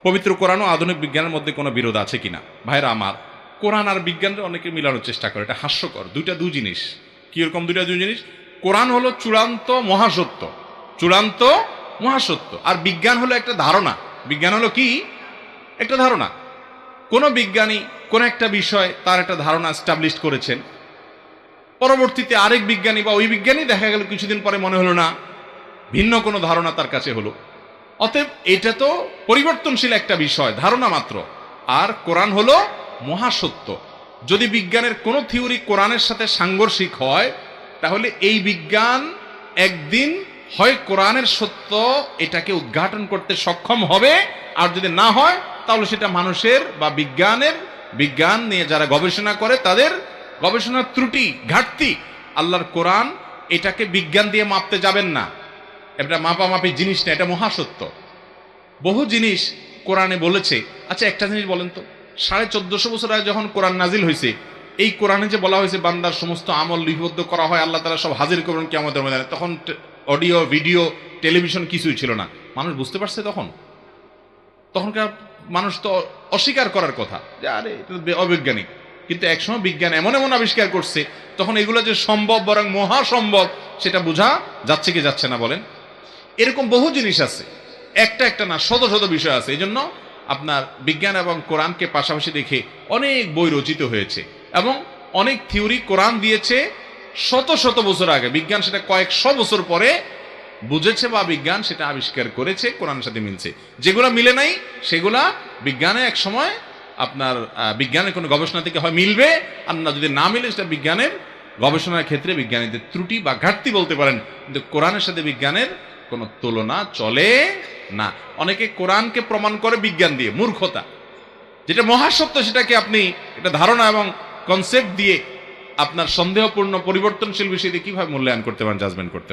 পবিত্র কোরআন ও আধুনিক বিজ্ঞানের মধ্যে কোনো বিরোধ আছে কিনা? ভাইরা আমার, কোরআন আর বিজ্ঞানকে অনেকে মিলানোর চেষ্টা করে, এটা হাস্যকর। দুই জিনিস। কিরকম দুই জিনিস? কোরআন হলো চূড়ান্ত মহাসত্য, চূড়ান্ত মহাসত্য, আর বিজ্ঞান হলো একটা ধারণা। বিজ্ঞান হলো কি? একটা ধারণা। কোন বিজ্ঞানী কোন একটা বিষয় তার একটা ধারণা এস্টাবলিশ করেছেন, পরবর্তীতে আরেক বিজ্ঞানী বা ওই বিজ্ঞানী দেখা গেল কিছুদিন পরে মনে হলো না, ভিন্ন কোনো ধারণা তার কাছে হলো। অতএব এটা তো পরিবর্তনশীল একটা বিষয়, ধারণা মাত্র। আর কোরআন হলো মহাসত্য। যদি বিজ্ঞানের কোনো থিওরি কোরআনের সাথে সাংঘর্ষিক হয়, তাহলে এই বিজ্ঞান একদিন হয় কোরআনের সত্য এটাকে উদ্ঘাটন করতে সক্ষম হবে, আর যদি না হয় তাহলে সেটা মানুষের বা বিজ্ঞান নিয়ে যারা গবেষণা করে তাদের গবেষণার ত্রুটি, ঘাটতি। আল্লাহর কোরআন এটাকে বিজ্ঞান দিয়ে মাপতে যাবেন না, এটা মাপামাপি জিনিস না, এটা মহাসত্য। বহু জিনিস কোরআনে বলেছে। আচ্ছা, একটা জিনিস বলেন তো, 1450 বছর আগে যখন কোরআন নাজিল হয়েছে, এই কোরআনে যে বলা হয়েছে বান্দার সমস্ত আমল লিপিবদ্ধ করা হয়, আল্লাহ তাআলা সব হাজির করবেন কিয়ামতের ময়দানে, তখন অডিও, ভিডিও, টেলিভিশন কিছুই ছিল না। মানুষ বুঝতে পারছে তখনকার মানুষ তো অস্বীকার করার কথা যে আরে এটা অবৈজ্ঞানিক। কিন্তু একসময় বিজ্ঞান এমন এমন আবিষ্কার করছে, তখন এগুলো যে সম্ভব, বরং মহাসম্ভব, সেটা বোঝা যাচ্ছে কি যাচ্ছে না বলেন? এরকম বহু জিনিস আছে, একটা না, শত শত বিষয় আছে। এই জন্য আপনার বিজ্ঞান এবং কোরআনকে পাশাপাশি রেখে অনেক বই রচিত হয়েছে, এবং অনেক থিওরি কোরআন দিয়েছে শত শত বছর আগে, বিজ্ঞান সেটা কয়েকশো বছর পরে বুঝেছে বা বিজ্ঞান সেটা আবিষ্কার করেছে, কোরআনের সাথে মিলছে। যেগুলো মিলে নাই সেগুলা বিজ্ঞানে এক সময় আপনার বিজ্ঞানের কোনো গবেষণা থেকে হয় মিলবে, আর না যদি না মিলে সেটা বিজ্ঞানের গবেষণার ক্ষেত্রে বিজ্ঞানীদের ত্রুটি বা ঘাটতি বলতে পারেন। কিন্তু কোরআনের সাথে বিজ্ঞানের কোনো তুলনা চলে না। অনেকে কোরআনকে প্রমাণ করে বিজ্ঞান দিয়ে, মূর্খতা। যেটা মহাসত্য সেটাকে আপনি একটা ধারণা এবং কনসেপ্ট দিয়ে আপনার সন্দেহপূর্ণ পরিবর্তনশীল বিষয় দিয়ে কিভাবে মূল্যায়ন করতে পারেন, জাজমেন্ট করতে পারেন?